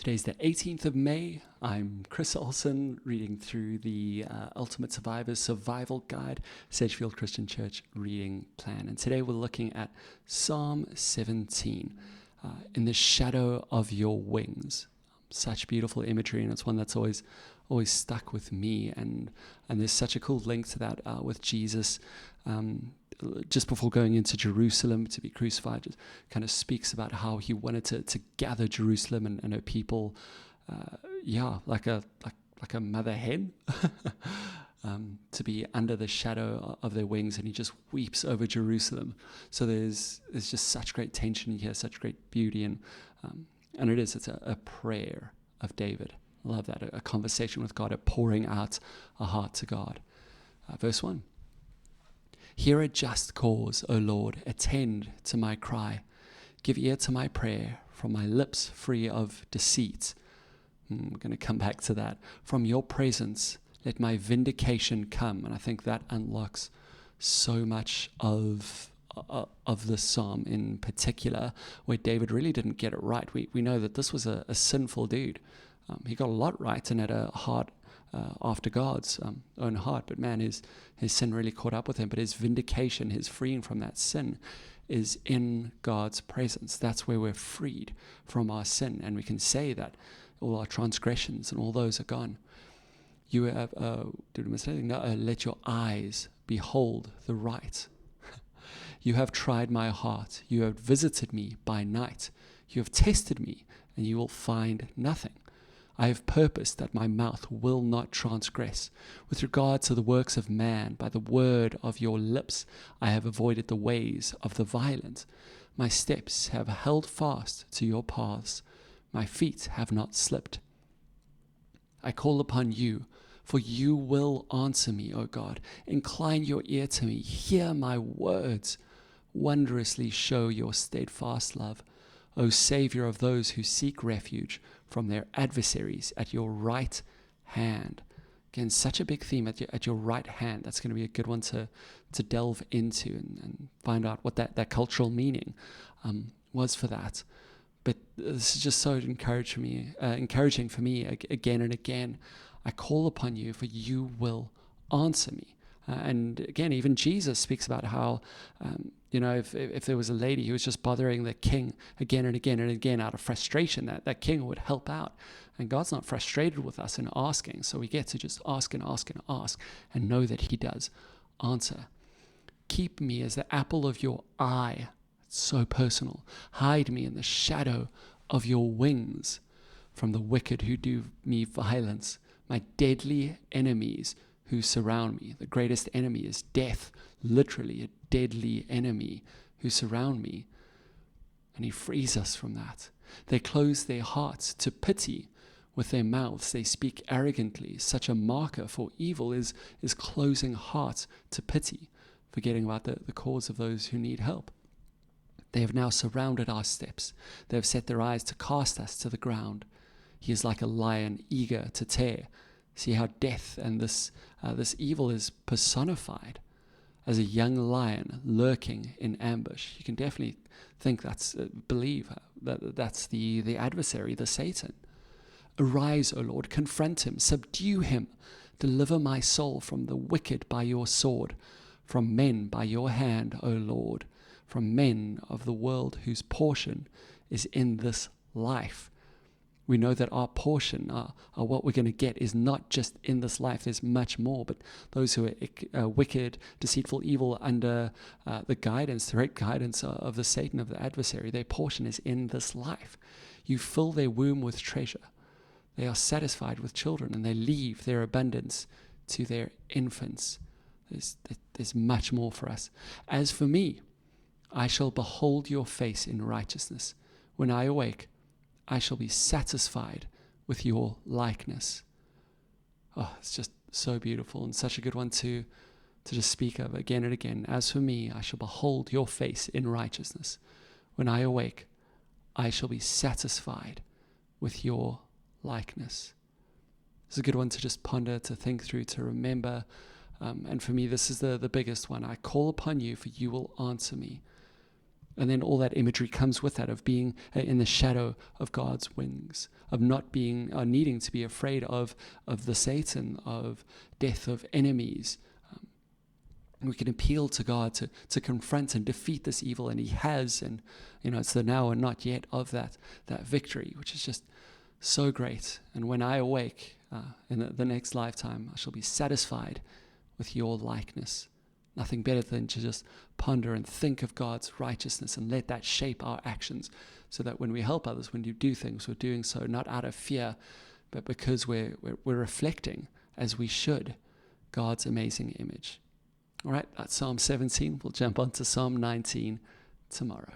Today's the 18th of May. I'm Chris Olson, reading through the Ultimate Survivors Survival Guide, Sedgefield Christian Church reading plan. And today we're looking at Psalm 17, in the shadow of your wings. Such beautiful imagery, and it's one that's always stuck with me. And there's such a cool link to that with Jesus. Just before going into Jerusalem to be crucified, just kind of speaks about how he wanted to gather Jerusalem and her people, like a mother hen, to be under the shadow of their wings, and he just weeps over Jerusalem. So there's just such great tension here, such great beauty, and it's a prayer of David. I love that, a conversation with God, a pouring out a heart to God. Verse 1. Hear a just cause, O Lord, attend to my cry. Give ear to my prayer, from my lips free of deceit. We're going to come back to that. From your presence, let my vindication come. And I think that unlocks so much of this psalm in particular, where David really didn't get it right. We know that this was a sinful dude. He got a lot right and had a heart after God's own heart, but man, his sin really caught up with him. But his vindication, his freeing from that sin, is in God's presence. That's where we're freed from our sin, and we can say that all our transgressions and all those are gone. You have let your eyes behold the right. You have tried my heart. You have visited me by night. You have tested me, and you will find nothing. I have purposed that my mouth will not transgress. With regard to the works of man, by the word of your lips, I have avoided the ways of the violent. My steps have held fast to your paths. My feet have not slipped. I call upon you, for you will answer me, O God. Incline your ear to me. Hear my words. Wondrously show your steadfast love, O Savior of those who seek refuge from their adversaries at your right hand. Again, such a big theme at your right hand. That's going to be a good one to delve into and find out what that cultural meaning was for that. But this is just so encouraging for me again and again. I call upon you, for you will answer me. And again, even Jesus speaks about how, if there was a lady who was just bothering the king again and again and again out of frustration, that king would help out. And God's not frustrated with us in asking, so we get to just ask and ask and ask and know that he does answer. Keep me as the apple of your eye. It's so personal. Hide me in the shadow of your wings from the wicked who do me violence, my deadly enemies who surround me. The greatest enemy is death, literally a deadly enemy who surround me. And he frees us from that. They close their hearts to pity with their mouths. They speak arrogantly. Such a marker for evil is closing hearts to pity, forgetting about the cause of those who need help. They have now surrounded our steps. They have set their eyes to cast us to the ground. He is like a lion eager to tear. See how death and this evil is personified as a young lion lurking in ambush. You can definitely think believe that that's the adversary, the Satan. Arise, O Lord, confront him, subdue him, deliver my soul from the wicked by your sword, from men by your hand, O Lord, from men of the world whose portion is in this life. We know that our portion, what we're going to get, is not just in this life. There's much more. But those who are wicked, deceitful, evil, under the direct guidance of the Satan, of the adversary, their portion is in this life. You fill their womb with treasure. They are satisfied with children, and they leave their abundance to their infants. There's much more for us. As for me, I shall behold your face in righteousness. When I awake, I shall be satisfied with your likeness. Oh, it's just so beautiful and such a good one to just speak of again and again. As for me, I shall behold your face in righteousness. When I awake, I shall be satisfied with your likeness. It's a good one to just ponder, to think through, to remember. And for me, this is the biggest one. I call upon you, for you will answer me. And then all that imagery comes with that of being in the shadow of God's wings, of not being, or needing to be afraid of the Satan, of death, of enemies. We can appeal to God to confront and defeat this evil, and He has. And it's the now and not yet of that victory, which is just so great. And when I awake in the next lifetime, I shall be satisfied with your likeness. Nothing better than to just ponder and think of God's righteousness and let that shape our actions, so that when we help others, when you do things, we're doing so not out of fear, but because we're reflecting, as we should, God's amazing image. All right, that's Psalm 17. We'll jump on to Psalm 19 tomorrow.